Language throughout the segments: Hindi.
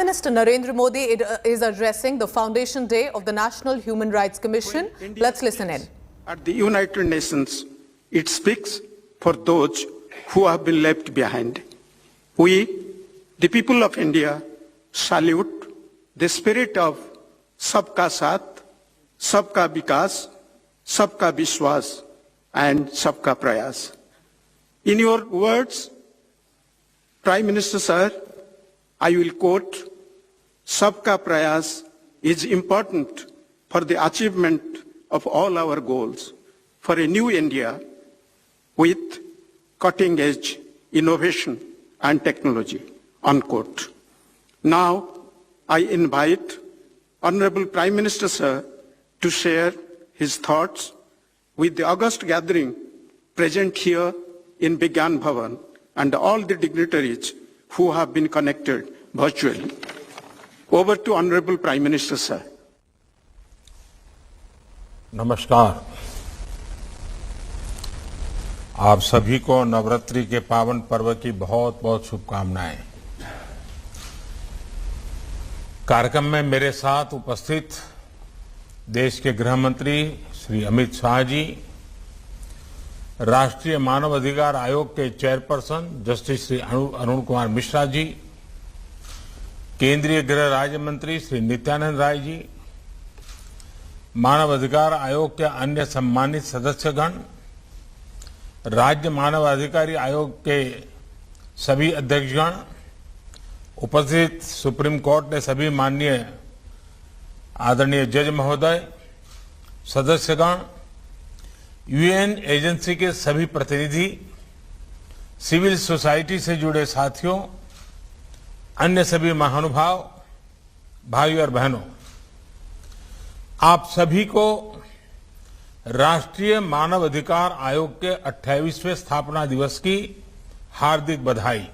Minister Narendra Modi is addressing the Foundation Day of the National Human Rights Commission. Let's listen in. At the United Nations, it speaks for those who have been left behind. We, the people of India, salute the spirit of Sabka Saath, Sabka Vikas, Sabka Vishwas, and Sabka Prayas. In your words, Prime Minister Sir, I will quote, Sabka Prayas is important for the achievement of all our goals for a new India with cutting-edge innovation and technology, unquote. Now, I invite Honorable Prime Minister Sir to share his thoughts with the august gathering present here in Vigyan Bhavan and all the dignitaries who have been connected virtually. Over to Honorable Prime Minister Sir. नमस्कार। आप सभी को नवरात्रि के पावन पर्व की बहुत बहुत शुभकामनाएं। कार्यक्रम में मेरे साथ उपस्थित देश के गृह मंत्री श्री अमित शाह जी, राष्ट्रीय मानव अधिकार आयोग के चेयरपर्सन जस्टिस श्री अरुण कुमार मिश्रा जी, केंद्रीय गृह राज्य मंत्री श्री नित्यानंद राय जी, मानव अधिकार आयोग के अन्य सम्मानित सदस्यगण, राज्य मानव अधिकारी आयोग के सभी अध्यक्षगण, उपस्थित सुप्रीम कोर्ट के सभी माननीय आदरणीय जज महोदय, सदस्यगण, यूएन एजेंसी के सभी प्रतिनिधि, सिविल सोसाइटी से जुड़े साथियों, अन्य सभी महानुभाव, भाइयों और बहनों, आप सभी को राष्ट्रीय मानव अधिकार आयोग के 28वें स्थापना दिवस की हार्दिक बधाई।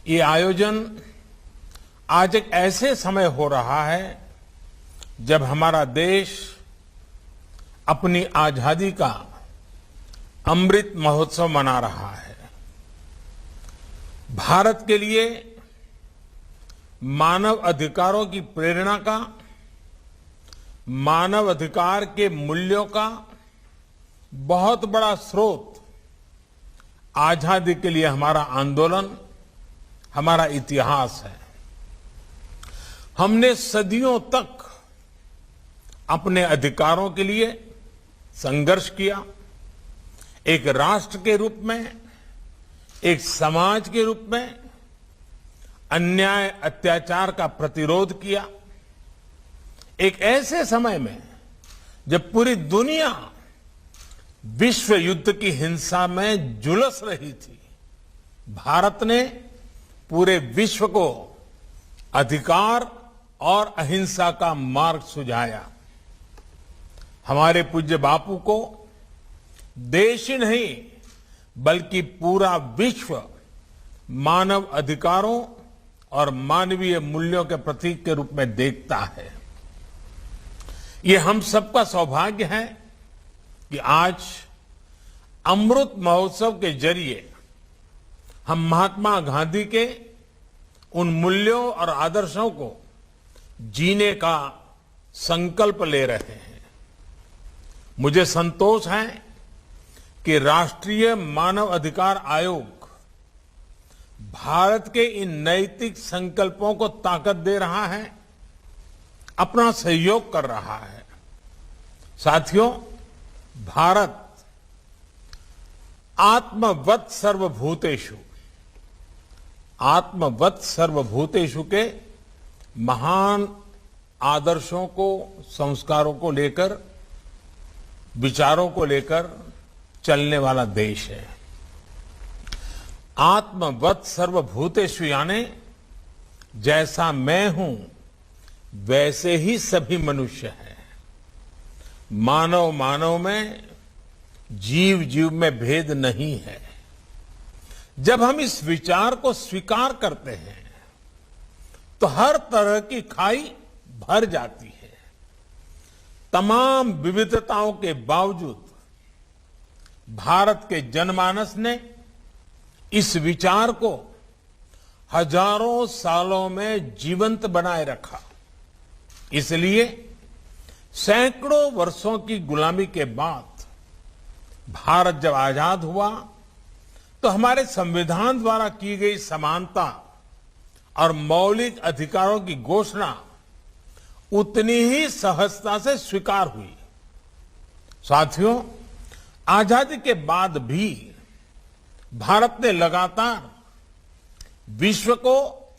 ये आयोजन आज एक ऐसे समय हो रहा है जब हमारा देश अपनी आजादी का अमृत महोत्सव मना रहा है। भारत के लिए मानव अधिकारों की प्रेरणा का, मानव अधिकार के मूल्यों का बहुत बड़ा स्रोत आजादी के लिए हमारा आंदोलन, हमारा इतिहास है। हमने सदियों तक अपने अधिकारों के लिए संघर्ष किया, एक राष्ट्र के रूप में, एक समाज के रूप में अन्याय अत्याचार का प्रतिरोध किया। एक ऐसे समय में जब पूरी दुनिया विश्व युद्ध की हिंसा में झुलस रही थी, भारत ने पूरे विश्व को अधिकार और अहिंसा का मार्ग सुझाया। हमारे पूज्य बापू को देश ही नहीं बल्कि पूरा विश्व मानव अधिकारों और मानवीय मूल्यों के प्रतीक के रूप में देखता है। ये हम सबका सौभाग्य है कि आज अमृत महोत्सव के जरिए हम महात्मा गांधी के उन मूल्यों और आदर्शों को जीने का संकल्प ले रहे हैं। मुझे संतोष है कि राष्ट्रीय मानव अधिकार आयोग भारत के इन नैतिक संकल्पों को ताकत दे रहा है, अपना सहयोग कर रहा है। साथियों, भारत आत्मवत् सर्वभूतेषु के महान आदर्शों को, संस्कारों को लेकर, विचारों को लेकर चलने वाला देश है। आत्मवत् सर्वभूतेषु यानी जैसा मैं हूं वैसे ही सभी मनुष्य हैं। मानव मानव में, जीव जीव में भेद नहीं है। जब हम इस विचार को स्वीकार करते हैं तो हर तरह की खाई भर जाती है। तमाम विविधताओं के बावजूद भारत के जनमानस ने इस विचार को हजारों सालों में जीवंत बनाए रखा। इसलिए सैकड़ों वर्षों की गुलामी के बाद भारत जब आजाद हुआ तो हमारे संविधान द्वारा की गई समानता और मौलिक अधिकारों की घोषणा उतनी ही सहजता से स्वीकार हुई। साथियों, आजादी के बाद भी भारत ने लगातार विश्व को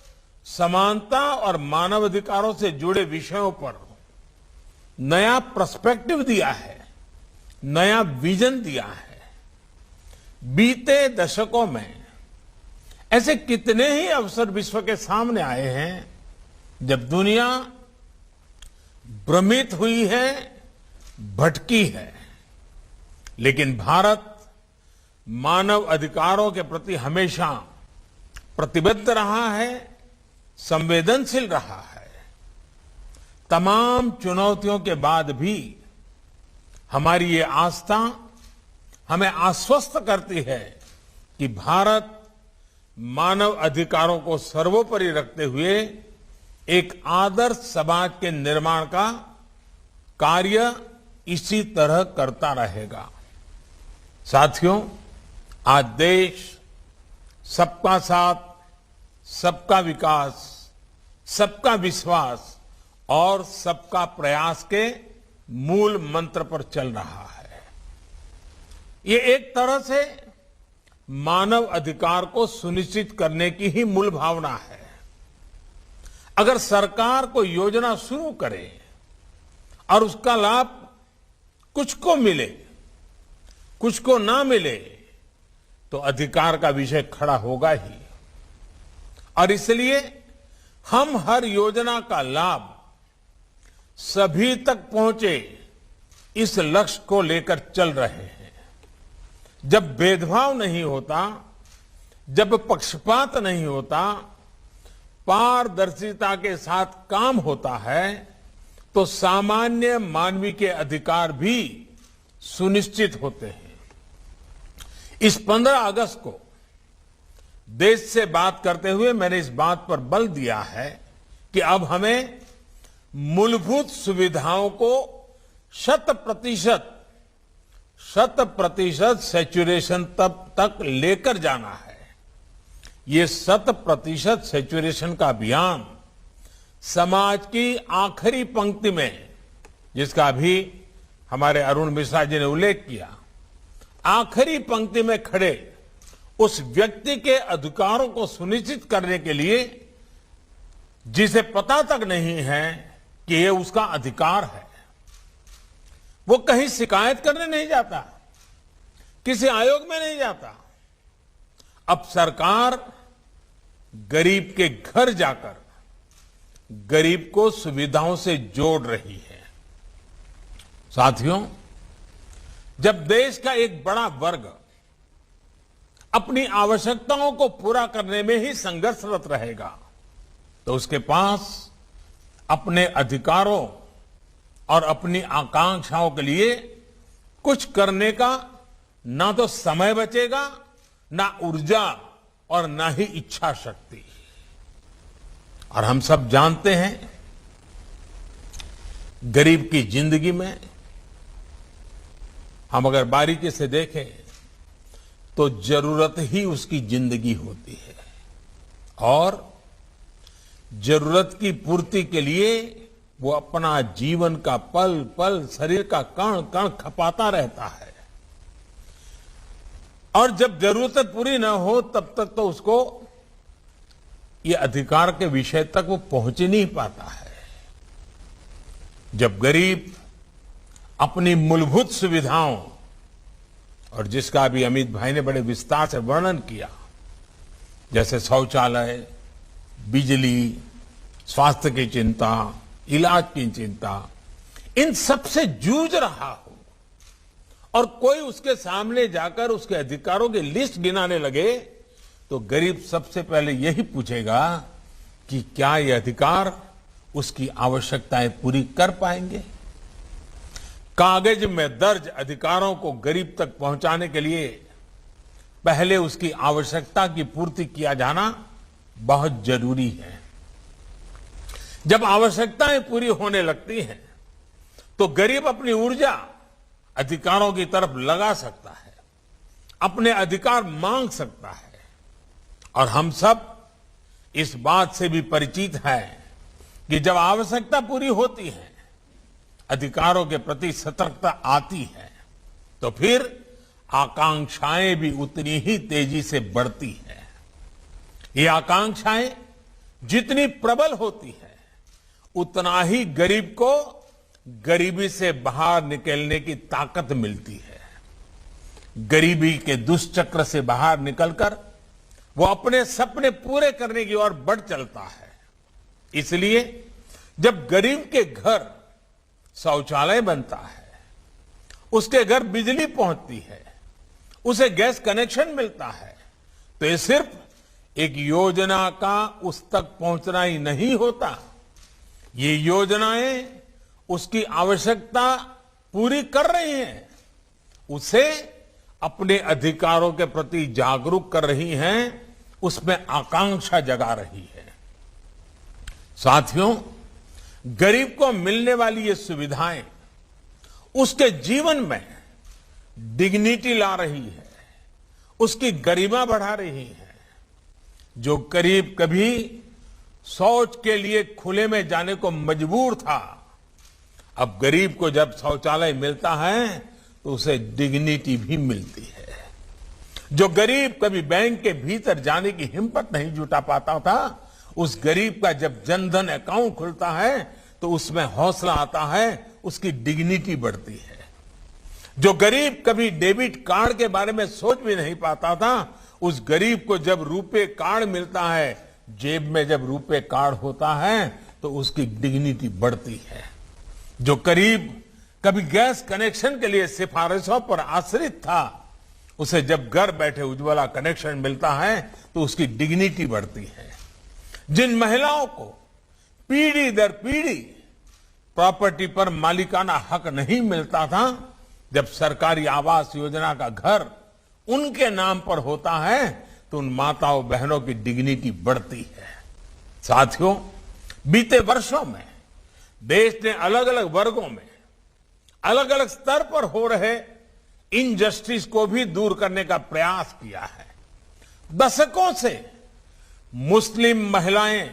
समानता और मानवाधिकारों से जुड़े विषयों पर नया पर्सपेक्टिव दिया है, नया विजन दिया है। बीते दशकों में ऐसे कितने ही अवसर विश्व के सामने आए हैं जब दुनिया भ्रमित हुई है, भटकी है, लेकिन भारत मानव अधिकारों के प्रति हमेशा प्रतिबद्ध रहा है, संवेदनशील रहा है। तमाम चुनौतियों के बाद भी हमारी ये आस्था हमें आश्वस्त करती है कि भारत मानव अधिकारों को सर्वोपरि रखते हुए एक आदर्श समाज के निर्माण का कार्य इसी तरह करता रहेगा। साथियों, आज देश सबका साथ, सबका विकास, सबका विश्वास और सबका प्रयास के मूल मंत्र पर चल रहा है। ये एक तरह से मानव अधिकार को सुनिश्चित करने की ही मूल भावना है। अगर सरकार कोई योजना शुरू करे और उसका लाभ कुछ को मिले, कुछ को ना मिले, तो अधिकार का विषय खड़ा होगा ही। और इसलिए हम हर योजना का लाभ सभी तक पहुंचे, इस लक्ष्य को लेकर चल रहे हैं। जब भेदभाव नहीं होता, जब पक्षपात नहीं होता, पारदर्शिता के साथ काम होता है, तो सामान्य मानवीय के अधिकार भी सुनिश्चित होते हैं। इस 15 अगस्त को देश से बात करते हुए मैंने इस बात पर बल दिया है कि अब हमें मूलभूत सुविधाओं को 100% सैचुरेशन तक लेकर जाना है। ये 100% सैचुरेशन का अभियान समाज की आखिरी पंक्ति में, जिसका अभी हमारे अरुण मिश्रा जी ने उल्लेख किया, आखिरी पंक्ति में खड़े उस व्यक्ति के अधिकारों को सुनिश्चित करने के लिए जिसे पता तक नहीं है कि ये उसका अधिकार है। वो कहीं शिकायत करने नहीं जाता, किसी आयोग में नहीं जाता। अब सरकार गरीब के घर जाकर गरीब को सुविधाओं से जोड़ रही है। साथियों, जब देश का एक बड़ा वर्ग अपनी आवश्यकताओं को पूरा करने में ही संघर्षरत रहेगा, तो उसके पास अपने अधिकारों और अपनी आकांक्षाओं के लिए कुछ करने का ना तो समय बचेगा, ना ऊर्जा और ना ही इच्छा शक्ति। और हम सब जानते हैं, गरीब की जिंदगी में हम अगर बारीकी से देखें तो जरूरत ही उसकी जिंदगी होती है, और जरूरत की पूर्ति के लिए वो अपना जीवन का पल पल, शरीर का कण कण खपाता रहता है। और जब जरूरत पूरी ना हो तब तक तो उसको ये अधिकार के विषय तक वो पहुंच ही नहीं पाता है। जब गरीब अपनी मूलभूत सुविधाओं, और जिसका अभी अमित भाई ने बड़े विस्तार से वर्णन किया, जैसे शौचालय, बिजली, स्वास्थ्य की चिंता, इलाज की चिंता, इन सब से जूझ रहा हो और कोई उसके सामने जाकर उसके अधिकारों की लिस्ट गिनाने लगे, तो गरीब सबसे पहले यही पूछेगा कि क्या ये अधिकार उसकी आवश्यकताएं पूरी कर पाएंगे। कागज में दर्ज अधिकारों को गरीब तक पहुंचाने के लिए पहले उसकी आवश्यकता की पूर्ति किया जाना बहुत जरूरी है। जब आवश्यकताएं पूरी होने लगती हैं तो गरीब अपनी ऊर्जा अधिकारों की तरफ लगा सकता है, अपने अधिकार मांग सकता है। और हम सब इस बात से भी परिचित हैं कि जब आवश्यकता पूरी होती है, अधिकारों के प्रति सतर्कता आती है, तो फिर आकांक्षाएं भी उतनी ही तेजी से बढ़ती है। ये आकांक्षाएं जितनी प्रबल होती है, उतना ही गरीब को गरीबी से बाहर निकलने की ताकत मिलती है। गरीबी के दुष्चक्र से बाहर निकलकर वो अपने सपने पूरे करने की ओर बढ़ चलता है। इसलिए जब गरीब के घर शौचालय बनता है, उसके घर बिजली पहुंचती है, उसे गैस कनेक्शन मिलता है, तो ये सिर्फ एक योजना का उस तक पहुंचना ही नहीं होता। ये योजनाएं उसकी आवश्यकता पूरी कर रही हैं, उसे अपने अधिकारों के प्रति जागरूक कर रही हैं, उसमें आकांक्षा जगा रही है। साथियों, गरीब को मिलने वाली ये सुविधाएं उसके जीवन में डिग्निटी ला रही है, उसकी गरिमा बढ़ा रही है। जो गरीब कभी शौच के लिए खुले में जाने को मजबूर था, अब गरीब को जब शौचालय मिलता है तो उसे डिग्निटी भी मिलती है। जो गरीब कभी बैंक के भीतर जाने की हिम्मत नहीं जुटा पाता था, उस गरीब का जब जनधन अकाउंट खुलता है तो उसमें हौसला आता है, उसकी डिग्निटी बढ़ती है। जो गरीब कभी डेबिट कार्ड के बारे में सोच भी नहीं पाता था, उस गरीब को जब रुपे कार्ड मिलता है, जेब में जब रुपे कार्ड होता है, तो उसकी डिग्निटी बढ़ती है। जो गरीब कभी गैस कनेक्शन के लिए सिफारिशों पर आश्रित था, उसे जब घर बैठे उज्ज्वला कनेक्शन मिलता है तो उसकी डिग्निटी बढ़ती है। जिन महिलाओं को पीढ़ी दर पीढ़ी प्रॉपर्टी पर मालिकाना हक नहीं मिलता था, जब सरकारी आवास योजना का घर उनके नाम पर होता है तो उन माताओं बहनों की डिग्निटी बढ़ती है। साथियों, बीते वर्षों में देश ने अलग अलग वर्गों में अलग अलग स्तर पर हो रहे इनजस्टिस को भी दूर करने का प्रयास किया है। दशकों से मुस्लिम महिलाएं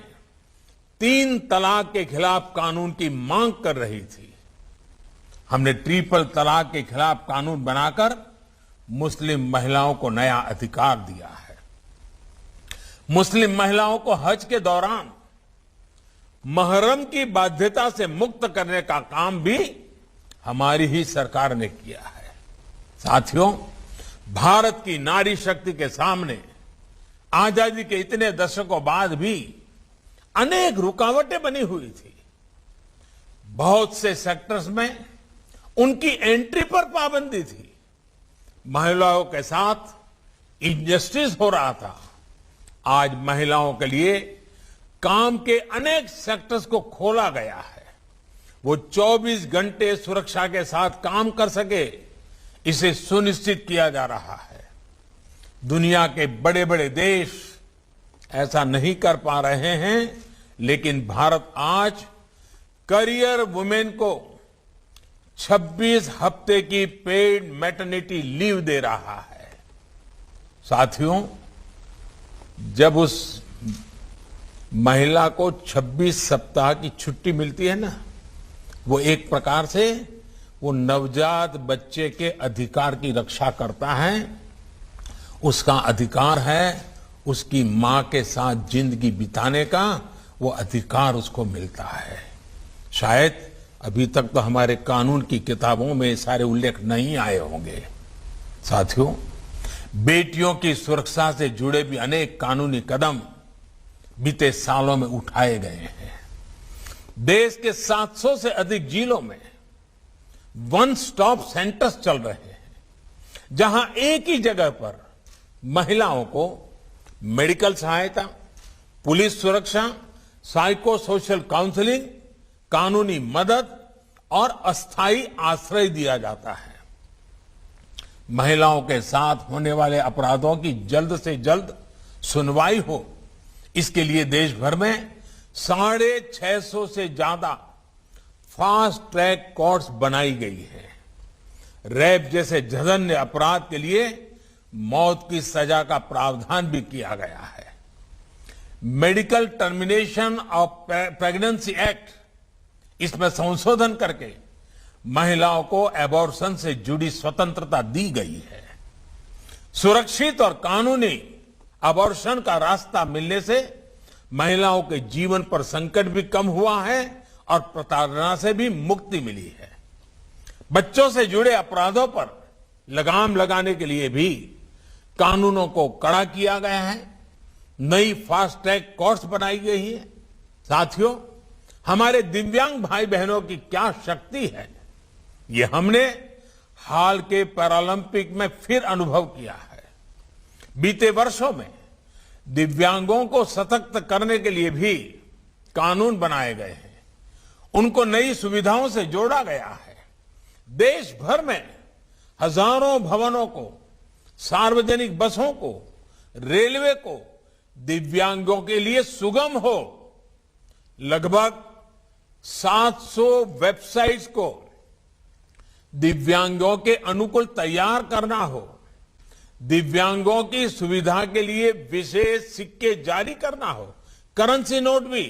3 तलाक के खिलाफ कानून की मांग कर रही थी। हमने ट्रिपल तलाक के खिलाफ कानून बनाकर मुस्लिम महिलाओं को नया अधिकार दिया है। मुस्लिम महिलाओं को हज के दौरान महरम की बाध्यता से मुक्त करने का काम भी हमारी ही सरकार ने किया है। साथियों, भारत की नारी शक्ति के सामने आजादी के इतने दशकों बाद भी अनेक रुकावटें बनी हुई थी। बहुत से सेक्टर्स में उनकी एंट्री पर पाबंदी थी। महिलाओं के साथ इनजस्टिस हो रहा था। आज महिलाओं के लिए काम के अनेक सेक्टर्स को खोला गया है। वो 24 घंटे सुरक्षा के साथ काम कर सके, इसे सुनिश्चित किया जा रहा है। दुनिया के बड़े बड़े देश ऐसा नहीं कर पा रहे हैं, लेकिन भारत आज करियर वुमेन को 26 हफ्ते की पेड मैटरनिटी लीव दे रहा है। साथियों, जब उस महिला को 26 सप्ताह की छुट्टी मिलती है ना, वो एक प्रकार से वो नवजात बच्चे के अधिकार की रक्षा करता है। उसका अधिकार है उसकी मां के साथ जिंदगी बिताने का, वो अधिकार उसको मिलता है। शायद अभी तक तो हमारे कानून की किताबों में सारे उल्लेख नहीं आए होंगे। साथियों, बेटियों की सुरक्षा से जुड़े भी अनेक कानूनी कदम बीते सालों में उठाए गए हैं। देश के 700 से अधिक जिलों में वन स्टॉप सेंटर्स चल रहे हैं, जहां एक ही जगह पर महिलाओं को मेडिकल सहायता, पुलिस सुरक्षा, साइको सोशल काउंसलिंग, कानूनी मदद और अस्थायी आश्रय दिया जाता है। महिलाओं के साथ होने वाले अपराधों की जल्द से जल्द सुनवाई हो, इसके लिए देश भर में 650 से ज्यादा फास्ट ट्रैक कोर्ट्स बनाई गई है। रेप जैसे जघन्य अपराध के लिए मौत की सजा का प्रावधान भी किया गया है। Medical termination of pregnancy act, इसमें संशोधन करके महिलाओं को एबॉर्शन से जुड़ी स्वतंत्रता दी गई है। सुरक्षित और कानूनी अबॉर्शन का रास्ता मिलने से महिलाओं के जीवन पर संकट भी कम हुआ है और प्रताड़ना से भी मुक्ति मिली है। बच्चों से जुड़े अपराधों पर लगाम लगाने के लिए भी कानूनों को कड़ा किया गया है। नई फास्ट ट्रैक कोर्ट्स बनाई गई है। साथियों, हमारे दिव्यांग भाई बहनों की क्या शक्ति है, ये हमने हाल के पैरालंपिक में फिर अनुभव किया है। बीते वर्षों में दिव्यांगों को सशक्त करने के लिए भी कानून बनाए गए हैं। उनको नई सुविधाओं से जोड़ा गया है। देश भर में हजारों भवनों को, सार्वजनिक बसों को, रेलवे को दिव्यांगों के लिए सुगम हो, लगभग 700 वेबसाइट्स को दिव्यांगों के अनुकूल तैयार करना हो, दिव्यांगों की सुविधा के लिए विशेष सिक्के जारी करना हो, करेंसी नोट भी,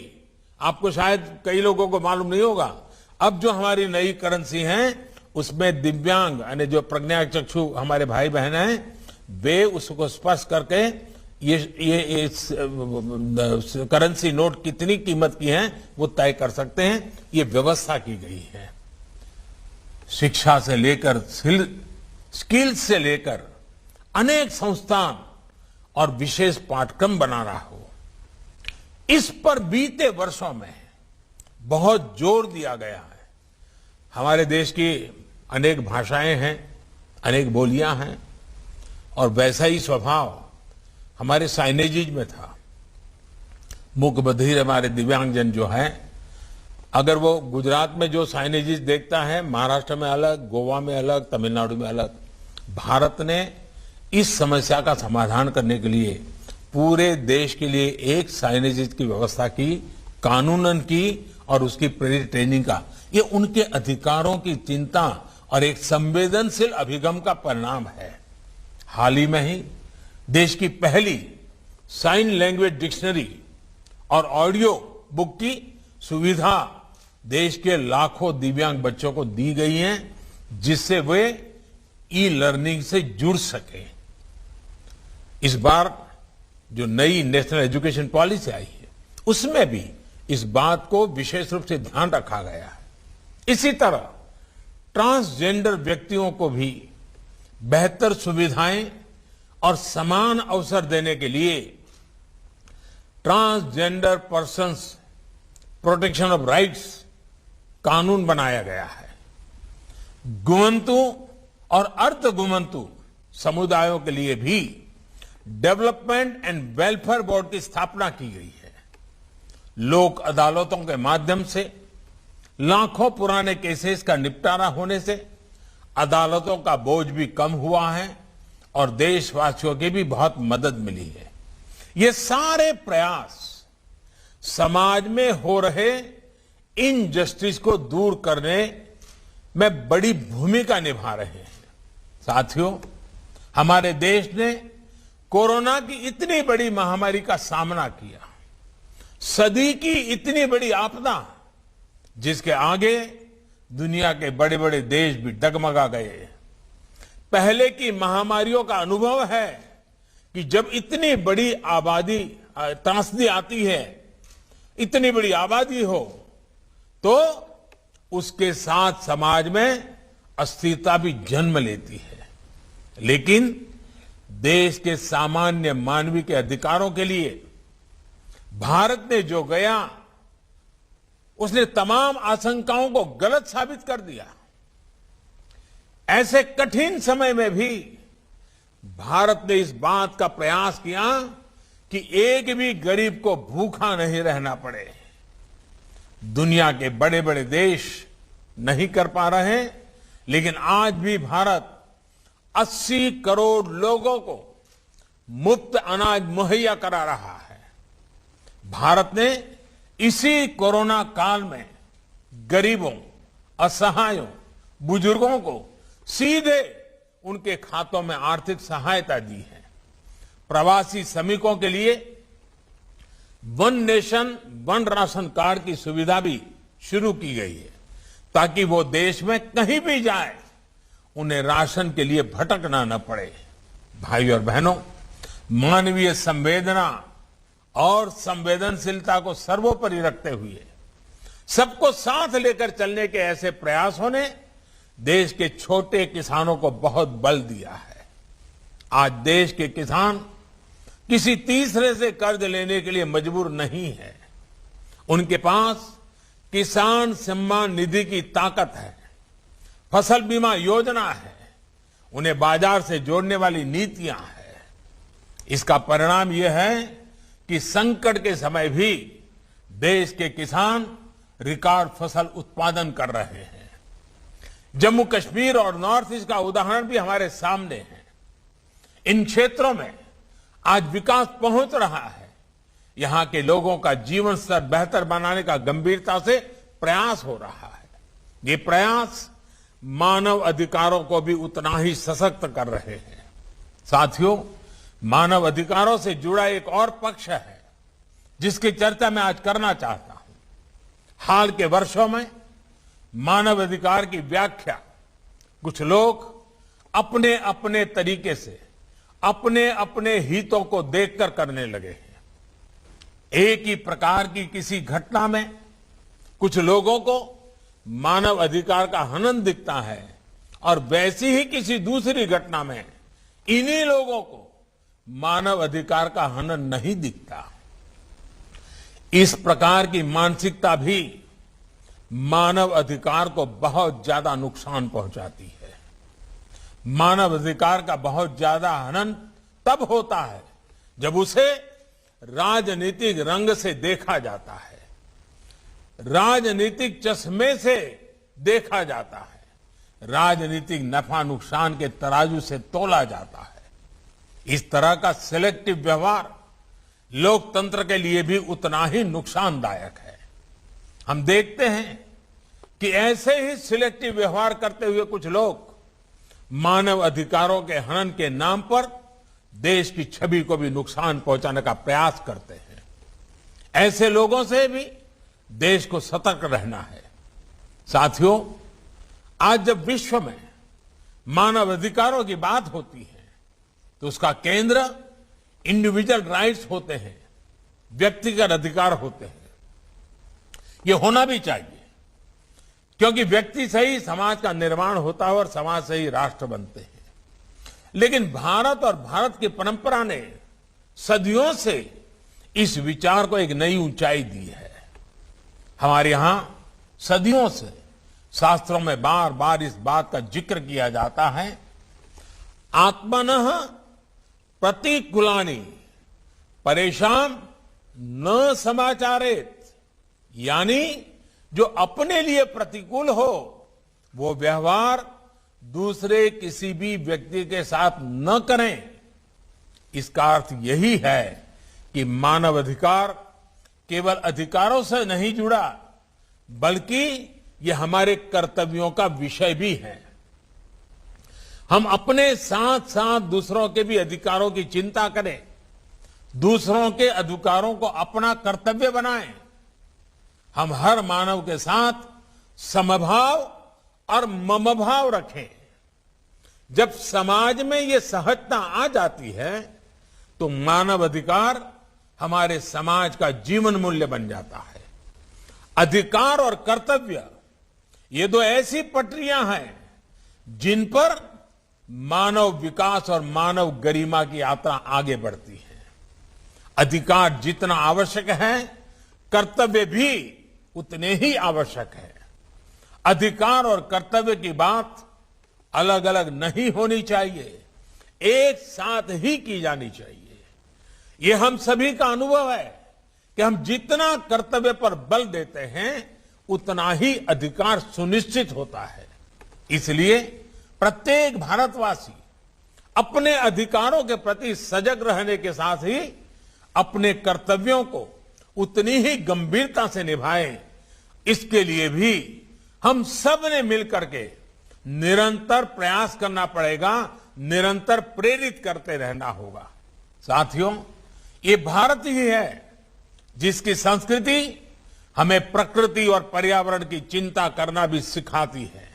आपको शायद कई लोगों को मालूम नहीं होगा, अब जो हमारी नई करेंसी है उसमें दिव्यांग यानी जो प्रज्ञाचक्षु हमारे भाई बहन हैं, वे उसको स्पर्श करके ये करेंसी नोट कितनी कीमत की है वो तय कर सकते हैं। ये व्यवस्था की गई है। शिक्षा से लेकर स्किल्स से लेकर अनेक संस्थान और विशेष पाठ्यक्रम बना रहा हो, इस पर बीते वर्षों में बहुत जोर दिया गया है। हमारे देश की अनेक भाषाएं हैं, अनेक बोलियां हैं और वैसा ही स्वभाव हमारे साइनेजेज में था। मूक बधिर हमारे दिव्यांगजन जो है, अगर वो गुजरात में जो साइनेजेस देखता है, महाराष्ट्र में अलग, गोवा में अलग, तमिलनाडु में अलग। भारत ने इस समस्या का समाधान करने के लिए पूरे देश के लिए एक साइनेजेस की व्यवस्था की, कानूनन की और उसकी प्रेरित ट्रेनिंग का। ये उनके अधिकारों की चिंता और एक संवेदनशील अभिगम का परिणाम है। हाल ही में ही देश की पहली साइन लैंग्वेज डिक्शनरी और ऑडियो बुक की सुविधा देश के लाखों दिव्यांग बच्चों को दी गई है, जिससे वे ई लर्निंग से जुड़ सके। इस बार जो नई नेशनल एजुकेशन पॉलिसी आई है, उसमें भी इस बात को विशेष रूप से ध्यान रखा गया है। इसी तरह ट्रांसजेंडर व्यक्तियों को भी बेहतर सुविधाएं और समान अवसर देने के लिए transgender persons protection of rights कानून बनाया गया है। गुमंतु और अर्ध गुमंतु समुदायों के लिए भी डेवलपमेंट एंड वेलफेयर बोर्ड की स्थापना की गई है। लोक अदालतों के माध्यम से लाखों पुराने केसेस का निपटारा होने से अदालतों का बोझ भी कम हुआ है और देशवासियों की भी बहुत मदद मिली है। ये सारे प्रयास समाज में हो रहे इनजस्टिस को दूर करने में बड़ी भूमिका निभा रहे हैं। साथियों, हमारे देश ने कोरोना की इतनी बड़ी महामारी का सामना किया, सदी की इतनी बड़ी आपदा, जिसके आगे दुनिया के बड़े बड़े देश भी डगमगा गए। पहले की महामारियों का अनुभव है कि जब इतनी बड़ी आबादी त्रासदी आती है, इतनी बड़ी आबादी हो, तो उसके साथ समाज में अस्थिरता भी जन्म लेती है। लेकिन देश के सामान्य मानवीय के अधिकारों के लिए भारत ने जो गया, उसने तमाम आशंकाओं को गलत साबित कर दिया। ऐसे कठिन समय में भी भारत ने इस बात का प्रयास किया कि एक भी गरीब को भूखा नहीं रहना पड़े। दुनिया के बड़े बड़े देश नहीं कर पा रहे, लेकिन आज भी भारत 80 करोड़ लोगों को मुफ्त अनाज मुहैया करा रहा है। भारत ने इसी कोरोना काल में गरीबों, असहायों, बुजुर्गों को सीधे उनके खातों में आर्थिक सहायता दी है। प्रवासी श्रमिकों के लिए one nation one ration card की सुविधा भी शुरू की गई है, ताकि वो देश में कहीं भी जाए उन्हें राशन के लिए भटकना न पड़े। भाई और बहनों, मानवीय संवेदना और संवेदनशीलता को सर्वोपरि रखते हुए सबको साथ लेकर चलने के ऐसे प्रयासों ने देश के छोटे किसानों को बहुत बल दिया है। आज देश के किसान किसी तीसरे से कर्ज लेने के लिए मजबूर नहीं है। उनके पास किसान सम्मान निधि की ताकत है, फसल बीमा योजना है, उन्हें बाजार से जोड़ने वाली नीतियां हैं। इसका परिणाम यह है कि संकट के समय भी देश के किसान रिकॉर्ड फसल उत्पादन कर रहे हैं। जम्मू कश्मीर और नॉर्थ ईस्ट का उदाहरण भी हमारे सामने है। इन क्षेत्रों में आज विकास पहुंच रहा है। यहां के लोगों का जीवन स्तर बेहतर बनाने का गंभीरता से प्रयास हो रहा है। ये प्रयास मानव अधिकारों को भी उतना ही सशक्त कर रहे हैं। साथियों, मानव अधिकारों से जुड़ा एक और पक्ष है जिसकी चर्चा मैं आज करना चाहता हूं। हाल के वर्षों में मानव अधिकार की व्याख्या कुछ लोग अपने अपने तरीके से अपने अपने हितों को देखकर करने लगे हैं। एक ही प्रकार की किसी घटना में कुछ लोगों को मानव अधिकार का हनन दिखता है और वैसी ही किसी दूसरी घटना में इन्हीं लोगों को मानव अधिकार का हनन नहीं दिखता। इस प्रकार की मानसिकता भी मानव अधिकार को बहुत ज्यादा नुकसान पहुंचाती है। मानव अधिकार का बहुत ज्यादा हनन तब होता है जब उसे राजनीतिक रंग से देखा जाता है, राजनीतिक चश्मे से देखा जाता है, राजनीतिक नफा नुकसान के तराजू से तोला जाता है। इस तरह का सिलेक्टिव व्यवहार लोकतंत्र के लिए भी उतना ही नुकसानदायक है। हम देखते हैं कि ऐसे ही सिलेक्टिव व्यवहार करते हुए कुछ लोग मानव अधिकारों के हनन के नाम पर देश की छवि को भी नुकसान पहुंचाने का प्रयास करते हैं। ऐसे लोगों से भी देश को सतर्क रहना है। साथियों, आज जब विश्व में मानव अधिकारों की बात होती है तो उसका केंद्र इंडिविजुअल राइट्स होते हैं, व्यक्तिगत अधिकार होते हैं। ये होना भी चाहिए, क्योंकि व्यक्ति से ही समाज का निर्माण होता है और समाज से ही राष्ट्र बनते हैं। लेकिन भारत और भारत की परंपरा ने सदियों से इस विचार को एक नई ऊंचाई दी है। हमारे यहां सदियों से शास्त्रों में बार बार इस बात का जिक्र किया जाता है, आत्मनः प्रतिकूलानि परेशान न समाचारेत, यानी जो अपने लिए प्रतिकूल हो वो व्यवहार दूसरे किसी भी व्यक्ति के साथ न करें। इसका अर्थ यही है कि मानव अधिकार केवल अधिकारों से नहीं जुड़ा, बल्कि ये हमारे कर्तव्यों का विषय भी है। हम अपने साथ साथ दूसरों के भी अधिकारों की चिंता करें, दूसरों के अधिकारों को अपना कर्तव्य बनाएं। हम हर मानव के साथ समभाव और ममभाव रखें। जब समाज में ये सहजता आ जाती है तो मानव अधिकार हमारे समाज का जीवन मूल्य बन जाता है। अधिकार और कर्तव्य ये दो ऐसी पटरियां हैं जिन पर मानव विकास और मानव गरिमा की यात्रा आगे बढ़ती है। अधिकार जितना आवश्यक है, कर्तव्य भी उतने ही आवश्यक है। अधिकार और कर्तव्य की बात अलग अलग नहीं होनी चाहिए, एक साथ ही की जानी चाहिए। ये हम सभी का अनुभव है कि हम जितना कर्तव्य पर बल देते हैं उतना ही अधिकार सुनिश्चित होता है। इसलिए प्रत्येक भारतवासी अपने अधिकारों के प्रति सजग रहने के साथ ही अपने कर्तव्यों को उतनी ही गंभीरता से निभाएं, इसके लिए भी हम सब ने मिलकर के निरंतर प्रयास करना पड़ेगा, निरंतर प्रेरित करते रहना होगा। साथियों, ये भारत ही है जिसकी संस्कृति हमें प्रकृति और पर्यावरण की चिंता करना भी सिखाती है।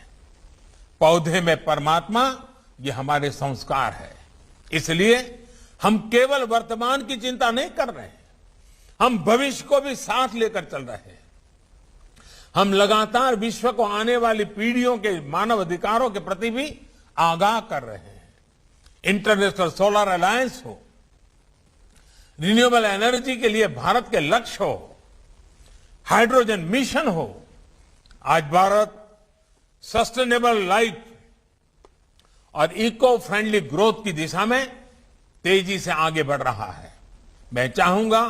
पौधे में परमात्मा, ये हमारे संस्कार है। इसलिए हम केवल वर्तमान की चिंता नहीं कर रहे हैं, हम भविष्य को भी साथ लेकर चल रहे हैं। हम लगातार विश्व को आने वाली पीढ़ियों के मानव अधिकारों के प्रति भी आगाह कर रहे हैं। इंटरनेशनल सोलर अलायंस हो, रिन्यूएबल एनर्जी के लिए भारत के लक्ष्य हो, हाइड्रोजन मिशन हो, आज भारत सस्टेनेबल लाइफ और इको फ्रेंडली ग्रोथ की दिशा में तेजी से आगे बढ़ रहा है। मैं चाहूंगा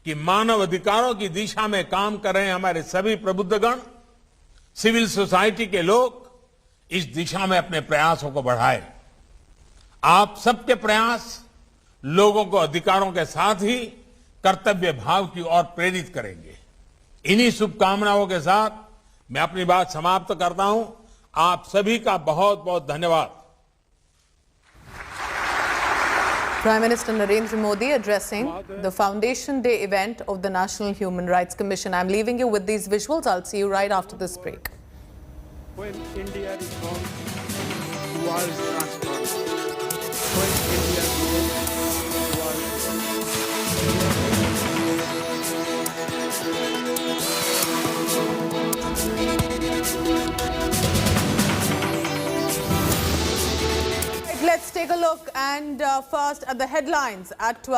कि मानव अधिकारों की दिशा में काम कर रहे हमारे सभी प्रबुद्धगण, सिविल सोसाइटी के लोग इस दिशा में अपने प्रयासों को बढ़ाएं। आप सबके प्रयास लोगों को अधिकारों के साथ ही कर्तव्य भाव की ओर प्रेरित करेंगे। इन्हीं शुभकामनाओं के साथ मैं अपनी बात समाप्त करता हूं। आप सभी का बहुत बहुत धन्यवाद। Prime Minister Narendra Modi addressing the Foundation Day event of the National Human Rights Commission. I'm leaving you with these visuals. I'll see you right after this break. When India reforms, world transforms. When India grows, Let's take a look and first at the headlines at 12.